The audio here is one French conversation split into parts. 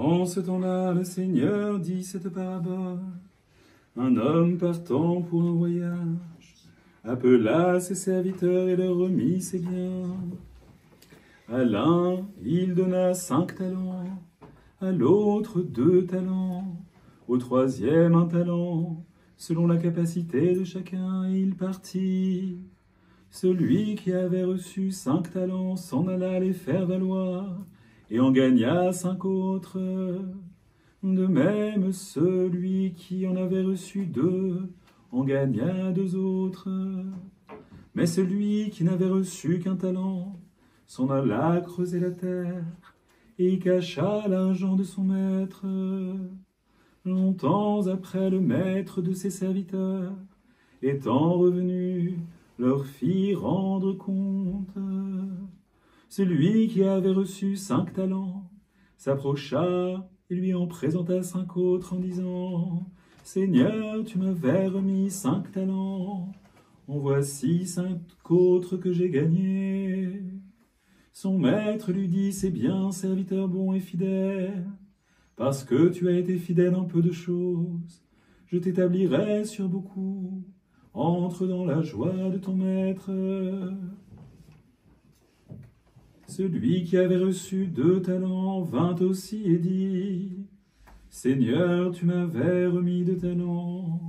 En ce temps-là, le Seigneur dit cette parabole. Un homme partant pour un voyage appela ses serviteurs et leur remit ses biens. À l'un, il donna 5 talents, à l'autre 2 talents, au troisième 1 talent, selon la capacité de chacun, et il partit. Celui qui avait reçu 5 talents s'en alla les faire valoir, et en gagna 5 autres. De même, celui qui en avait reçu 2 en gagna 2 autres. Mais celui qui n'avait reçu qu'1 talent s'en alla creuser la terre, et y cacha l'argent de son maître. Longtemps après, le maître de ses serviteurs, étant revenu, leur fit rendre compte. Celui qui avait reçu 5 talents s'approcha et lui en présenta 5 autres en disant « Seigneur, tu m'avais remis 5 talents, en voici 5 autres que j'ai gagnés. » Son maître lui dit « C'est bien, serviteur bon et fidèle, parce que tu as été fidèle en peu de choses, je t'établirai sur beaucoup. Entre dans la joie de ton maître. » Celui qui avait reçu 2 talents vint aussi et dit « Seigneur, tu m'avais remis 2 talents,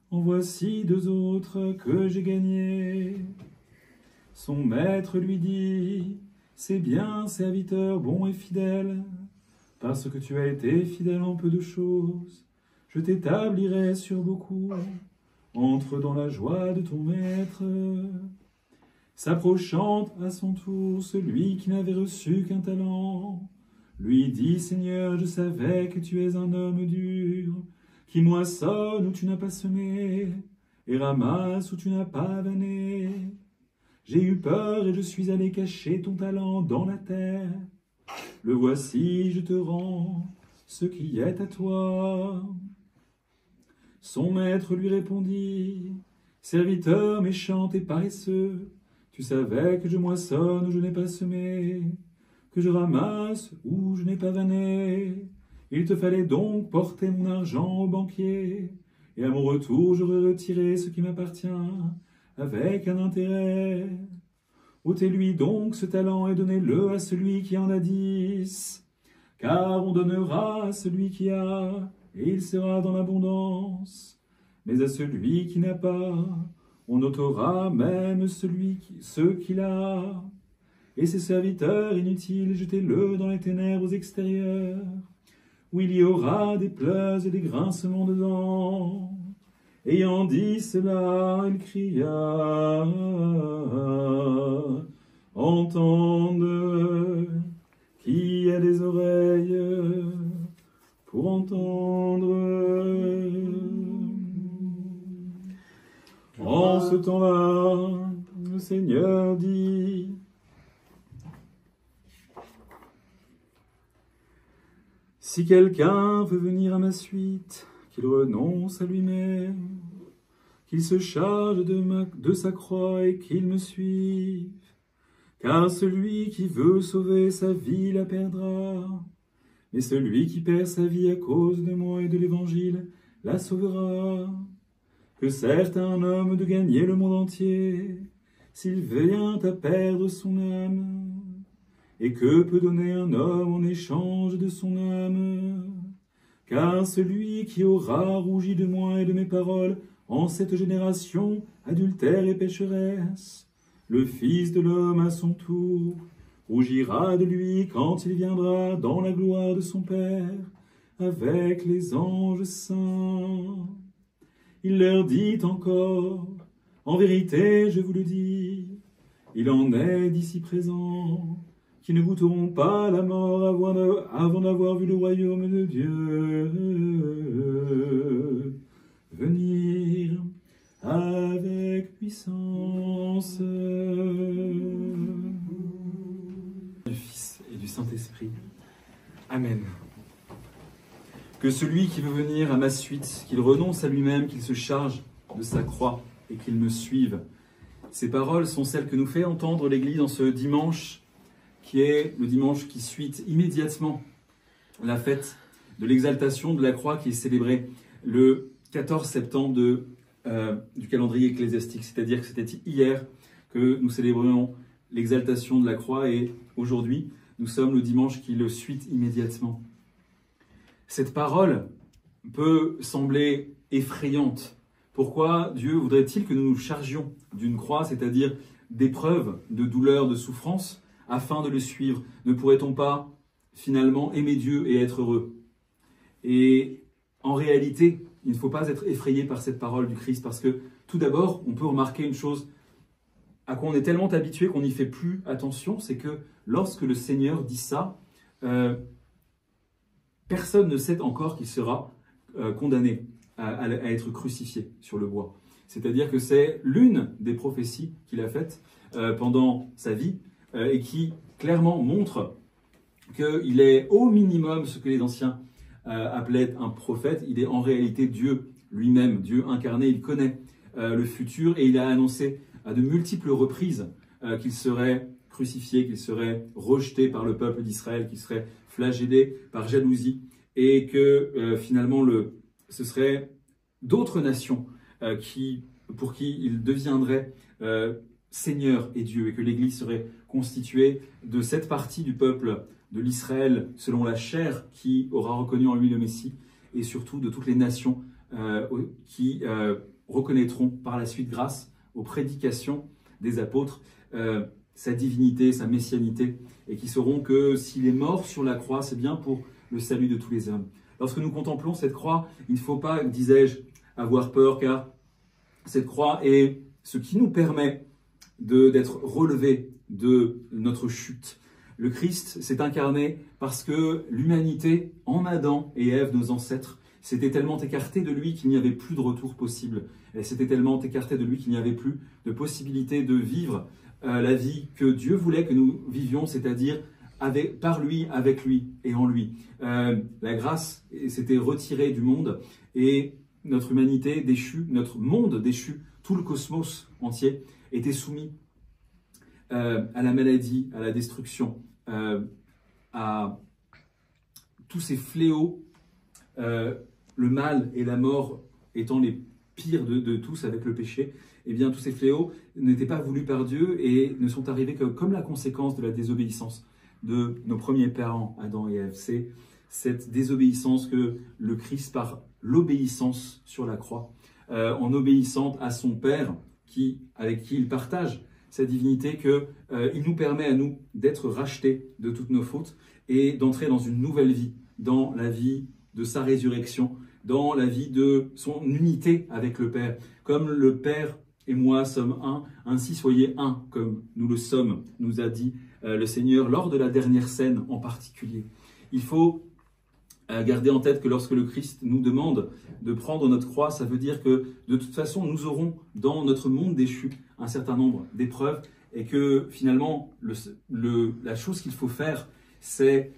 en voici 2 autres que j'ai gagnés. » Son maître lui dit « C'est bien, serviteur bon et fidèle, parce que tu as été fidèle en peu de choses, je t'établirai sur beaucoup. Entre dans la joie de ton maître. » S'approchant à son tour, celui qui n'avait reçu qu'1 talent, lui dit « Seigneur, je savais que tu es un homme dur, qui moissonne où tu n'as pas semé, et ramasse où tu n'as pas vanné. J'ai eu peur et je suis allé cacher ton talent dans la terre. Le voici, je te rends ce qui est à toi. » Son maître lui répondit « Serviteur méchant et paresseux, tu savais que je moissonne où je n'ai pas semé, que je ramasse où je n'ai pas vanné. Il te fallait donc porter mon argent au banquier, et à mon retour j'aurais retiré ce qui m'appartient avec un intérêt. Ôtez-lui donc ce talent et donnez-le à celui qui en a 10, car on donnera à celui qui a, et il sera dans l'abondance. Mais à celui qui n'a pas, on ôtera même ce qu'il a. Et ses serviteurs inutiles, jetez-le dans les ténèbres extérieures, où il y aura des pleurs et des grincements de dents. » Ayant dit cela, il cria « Entende, qui a des oreilles pour entendre. » En ce temps-là, le Seigneur dit « Si quelqu'un veut venir à ma suite, qu'il renonce à lui-même, qu'il se charge de sa croix et qu'il me suive. Car celui qui veut sauver sa vie la perdra, mais celui qui perd sa vie à cause de moi et de l'Évangile la sauvera. Que sert à un homme de gagner le monde entier, s'il vient à perdre son âme? Et que peut donner un homme en échange de son âme? Car celui qui aura rougi de moi et de mes paroles en cette génération adultère et pécheresse, le Fils de l'homme à son tour rougira de lui quand il viendra dans la gloire de son Père avec les anges saints. Il leur dit encore, en vérité, je vous le dis, il en est d'ici présent qui ne goûteront pas la mort avant d'avoir vu le royaume de Dieu venir avec puissance. Du Fils et du Saint-Esprit. Amen. Que celui qui veut venir à ma suite, qu'il renonce à lui-même, qu'il se charge de sa croix et qu'il me suive. Ces paroles sont celles que nous fait entendre l'Église en ce dimanche, qui est le dimanche qui suit immédiatement la fête de l'exaltation de la croix qui est célébrée le 14 septembre du calendrier ecclésiastique. C'est-à-dire que c'était hier que nous célébrions l'exaltation de la croix et aujourd'hui, nous sommes le dimanche qui le suit immédiatement. Cette parole peut sembler effrayante. Pourquoi Dieu voudrait-il que nous nous chargions d'une croix, c'est-à-dire d'épreuves, de douleurs, de souffrances, afin de le suivre? Ne pourrait-on pas finalement aimer Dieu et être heureux? Et en réalité, il ne faut pas être effrayé par cette parole du Christ, parce que tout d'abord, on peut remarquer une chose à quoi on est tellement habitué qu'on n'y fait plus attention, c'est que lorsque le Seigneur dit ça, personne ne sait encore qu'il sera condamné à être crucifié sur le bois. C'est-à-dire que c'est l'une des prophéties qu'il a faites pendant sa vie et qui clairement montre qu'il est au minimum ce que les anciens appelaient un prophète. Il est en réalité Dieu lui-même, Dieu incarné. Il connaît le futur et il a annoncé à de multiples reprises qu'il serait crucifié, qu'il serait rejeté par le peuple d'Israël, qu'il serait flagellé par jalousie et que finalement ce serait d'autres nations pour qui il deviendrait Seigneur et Dieu, et que l'Église serait constituée de cette partie du peuple de l'Israël selon la chair qui aura reconnu en lui le Messie, et surtout de toutes les nations qui reconnaîtront par la suite, grâce aux prédications des apôtres, sa divinité, sa messianité, et qui sauront que s'il est mort sur la croix, c'est bien pour le salut de tous les hommes. Lorsque nous contemplons cette croix, il ne faut pas, disais-je, avoir peur, car cette croix est ce qui nous permet d'être relevés de notre chute. Le Christ s'est incarné parce que l'humanité, en Adam et Ève, nos ancêtres, s'était tellement écartée de lui qu'il n'y avait plus de retour possible. Elle s'était tellement écartée de lui qu'il n'y avait plus de possibilité de vivre la vie que Dieu voulait que nous vivions, c'est-à-dire par lui, avec lui et en lui. La grâce s'était retirée du monde et notre humanité déchue, notre monde déchu, tout le cosmos entier était soumis à la maladie, à la destruction, à tous ces fléaux, le mal et la mort étant les pires de tous avec le péché. Eh bien, tous ces fléaux n'étaient pas voulus par Dieu et ne sont arrivés que comme la conséquence de la désobéissance de nos premiers parents, Adam et Ève. C'est cette désobéissance que le Christ, par l'obéissance sur la croix, en obéissant à son Père, avec qui il partage sa divinité, qu'il nous permet à nous d'être rachetés de toutes nos fautes et d'entrer dans une nouvelle vie, dans la vie de sa résurrection, dans la vie de son unité avec le Père. Comme le Père et moi sommes un, ainsi soyez un comme nous le sommes, nous a dit le Seigneur lors de la dernière scène en particulier. Il faut garder en tête que lorsque le Christ nous demande de prendre notre croix, ça veut dire que de toute façon nous aurons dans notre monde déchu un certain nombre d'épreuves et que finalement la chose qu'il faut faire, c'est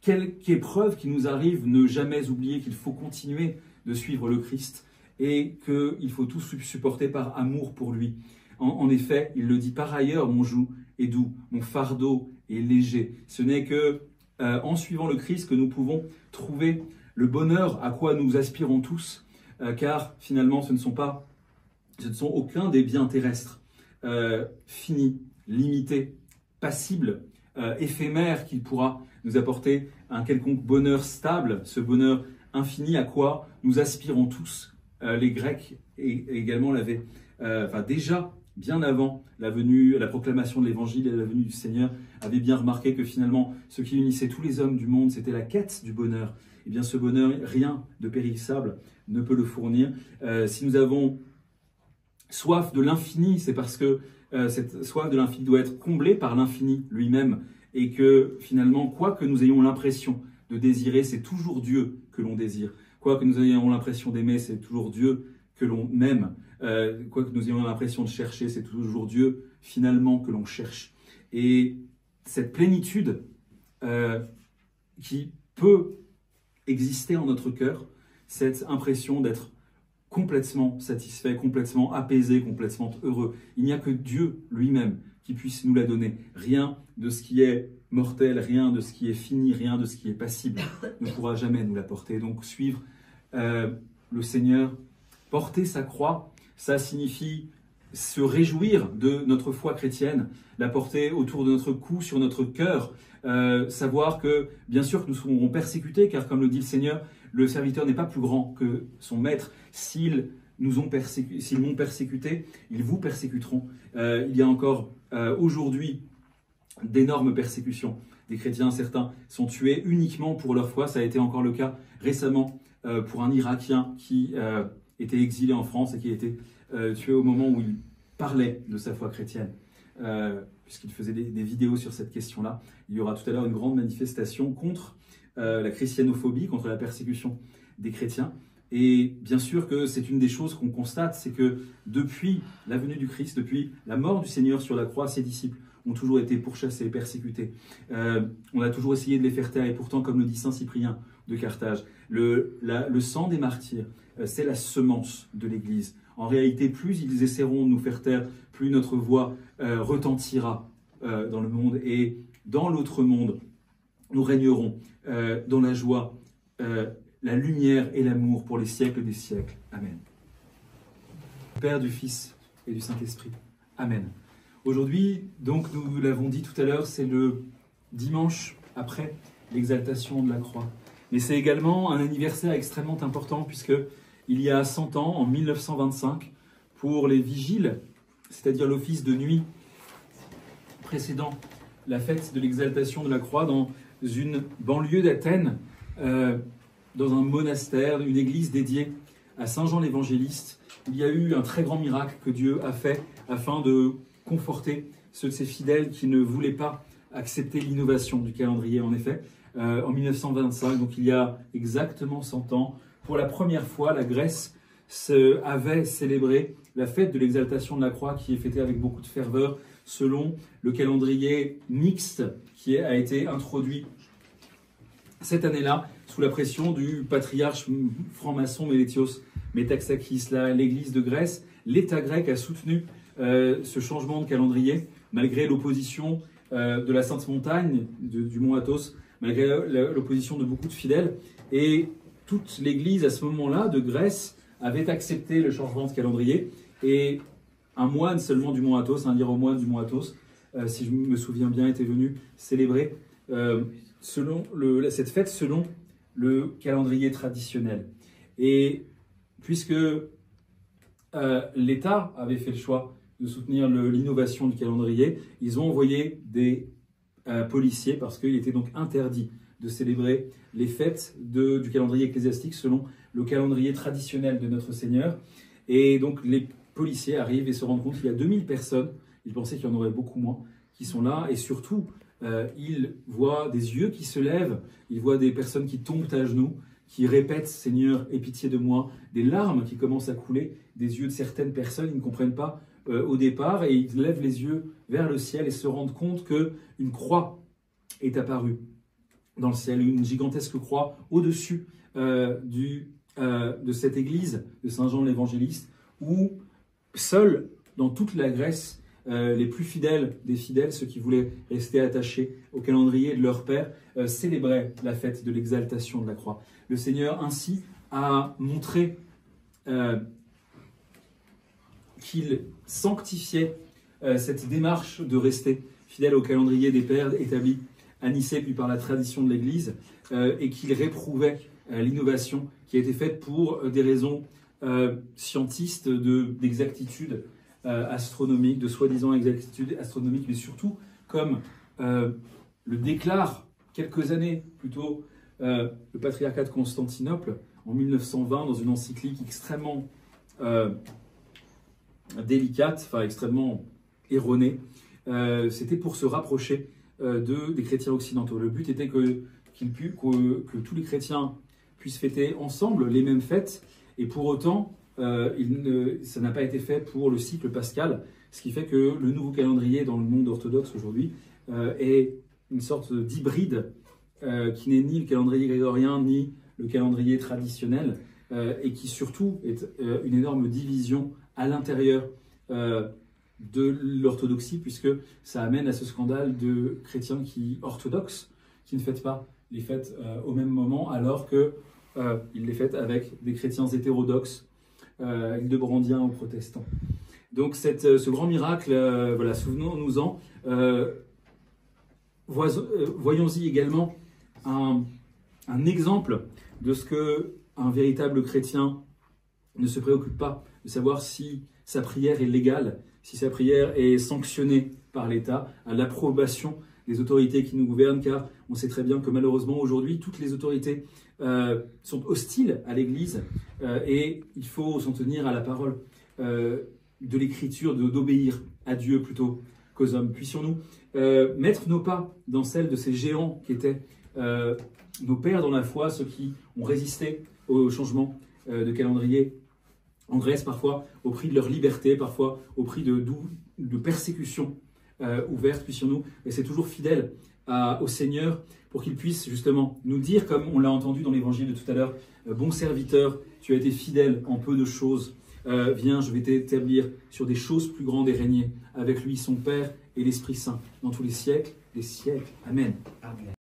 quelque épreuve qui nous arrive, ne jamais oublier qu'il faut continuer de suivre le Christ et qu'il faut tout supporter par amour pour lui. En effet, il le dit par ailleurs, mon joug est doux, mon fardeau est léger. Ce n'est que en suivant le Christ que nous pouvons trouver le bonheur à quoi nous aspirons tous, car finalement ce ne sont aucun des biens terrestres finis, limités, passibles, éphémères qui pourra nous apporter un quelconque bonheur stable, ce bonheur infini à quoi nous aspirons tous. Les Grecs également l'avaient, déjà bien avant la proclamation de l'Évangile et la venue du Seigneur, avaient bien remarqué que finalement ce qui unissait tous les hommes du monde, c'était la quête du bonheur. Et bien ce bonheur, rien de périssable ne peut le fournir. Si nous avons soif de l'infini, c'est parce que cette soif de l'infini doit être comblée par l'infini lui-même, et que finalement, quoi que nous ayons l'impression de désirer, c'est toujours Dieu que l'on désire. Quoi que nous ayons l'impression d'aimer, c'est toujours Dieu que l'on aime. Quoi que nous ayons l'impression de chercher, c'est toujours Dieu finalement que l'on cherche. Et cette plénitude qui peut exister en notre cœur, cette impression d'être complètement satisfait, complètement apaisé, complètement heureux. Il n'y a que Dieu lui-même qui puisse nous la donner. Rien de ce qui est mortel, rien de ce qui est fini, rien de ce qui est passible ne pourra jamais nous l'apporter. Donc suivre le Seigneur, porter sa croix, ça signifie se réjouir de notre foi chrétienne, la porter autour de notre cou, sur notre cœur, savoir que bien sûr que nous serons persécutés, car comme le dit le Seigneur, le serviteur n'est pas plus grand que son maître. S'ils m'ont persécuté, ils vous persécuteront. Il y a encore aujourd'hui d'énormes persécutions. Des chrétiens, certains, sont tués uniquement pour leur foi. Ça a été encore le cas récemment pour un Irakien qui était exilé en France et qui a été tué au moment où il parlait de sa foi chrétienne, puisqu'il faisait des vidéos sur cette question-là. Il y aura tout à l'heure une grande manifestation contre la christianophobie, contre la persécution des chrétiens. Et bien sûr que c'est une des choses qu'on constate, c'est que depuis la venue du Christ, depuis la mort du Seigneur sur la croix, ses disciples ont toujours été pourchassés, persécutés. On a toujours essayé de les faire taire, et pourtant, comme le dit saint Cyprien de Carthage, le sang des martyrs, c'est la semence de l'Église. En réalité, plus ils essaieront de nous faire taire, plus notre voix retentira dans le monde, et dans l'autre monde, nous régnerons dans la joie, la lumière et l'amour pour les siècles des siècles. Amen. Père, du Fils et du Saint-Esprit. Amen. Aujourd'hui, donc, nous l'avons dit tout à l'heure, c'est le dimanche après l'exaltation de la croix. Mais c'est également un anniversaire extrêmement important, puisque il y a 100 ans, en 1925, pour les vigiles, c'est-à-dire l'office de nuit précédant la fête de l'exaltation de la croix, dans une banlieue d'Athènes, dans un monastère, une église dédiée à Saint Jean l'Évangéliste, il y a eu un très grand miracle que Dieu a fait afin de conforter ceux de ses fidèles qui ne voulaient pas accepter l'innovation du calendrier. En effet, en 1925, donc il y a exactement 100 ans, pour la première fois, la Grèce avait célébré la fête de l'exaltation de la croix, qui est fêtée avec beaucoup de ferveur selon le calendrier mixte qui a été introduit cette année-là sous la pression du patriarche franc-maçon Mélétios Métaxakis. L'église de Grèce, l'État grec a soutenu ce changement de calendrier malgré l'opposition de la Sainte Montagne, du mont Athos, malgré l'opposition de beaucoup de fidèles. Et toute l'église à ce moment-là de Grèce avait accepté le changement de calendrier. Et un moine seulement du mont Athos, un hiéromoine du mont Athos, si je me souviens bien, était venu célébrer cette fête selon le calendrier traditionnel. Et puisque l'État avait fait le choix de soutenir l'innovation du calendrier, ils ont envoyé des policiers, parce qu'il était donc interdit de célébrer les fêtes du calendrier ecclésiastique selon le calendrier traditionnel de notre Seigneur. Et donc les policiers arrivent et se rendent compte qu'il y a 2000 personnes, ils pensaient qu'il y en aurait beaucoup moins, qui sont là, et surtout, ils voient des yeux qui se lèvent, ils voient des personnes qui tombent à genoux, qui répètent « Seigneur, aie pitié de moi », des larmes qui commencent à couler des yeux de certaines personnes, ils ne comprennent pas au départ, et ils lèvent les yeux vers le ciel et se rendent compte qu'une croix est apparue dans le ciel, une gigantesque croix au-dessus de cette église de Saint Jean l'Évangéliste, où seuls, dans toute la Grèce, les plus fidèles des fidèles, ceux qui voulaient rester attachés au calendrier de leur Père, célébraient la fête de l'exaltation de la croix. Le Seigneur ainsi a montré qu'il sanctifiait cette démarche de rester fidèle au calendrier des pères établi à Nicée, puis par la tradition de l'Église, et qu'il réprouvait l'innovation qui a été faite pour des raisons scientistes d'exactitude astronomique, de soi-disant exactitude astronomique, mais surtout, comme le déclare quelques années plus tôt le patriarcat de Constantinople, en 1920, dans une encyclique extrêmement délicate, enfin extrêmement erronée. C'était pour se rapprocher des chrétiens occidentaux. Le but était que tous les chrétiens puissent fêter ensemble les mêmes fêtes, et pour autant, ça n'a pas été fait pour le cycle pascal, ce qui fait que le nouveau calendrier dans le monde orthodoxe aujourd'hui est une sorte d'hybride qui n'est ni le calendrier grégorien ni le calendrier traditionnel, et qui surtout est une énorme division à l'intérieur de l'orthodoxie, puisque ça amène à ce scandale de chrétiens orthodoxes qui ne fêtent pas les fêtes au même moment, alors qu'ils les fêtent avec des chrétiens hétérodoxes, hildebrandiens ou protestants. Donc ce grand miracle, voilà, souvenons-nous-en. Voyons-y également un exemple de ce qu'un véritable chrétien ne se préoccupe pas de savoir si sa prière est légale, si sa prière est sanctionnée par l'État, à l'approbation des autorités qui nous gouvernent, car on sait très bien que malheureusement aujourd'hui, toutes les autorités sont hostiles à l'Église et il faut s'en tenir à la parole de l'Écriture, d'obéir à Dieu plutôt qu'aux hommes. Puissions-nous mettre nos pas dans celles de ces géants qui étaient nos pères dans la foi, ceux qui ont résisté au changement de calendrier en Grèce, parfois au prix de leur liberté, parfois au prix de persécutions ouvertes. Puissions-nous rester toujours fidèles au Seigneur pour qu'il puisse justement nous dire, comme on l'a entendu dans l'évangile de tout à l'heure, bon serviteur, tu as été fidèle en peu de choses, viens, je vais t'établir sur des choses plus grandes et régner avec lui, son Père et l'Esprit Saint, dans tous les siècles des siècles. Amen. Amen.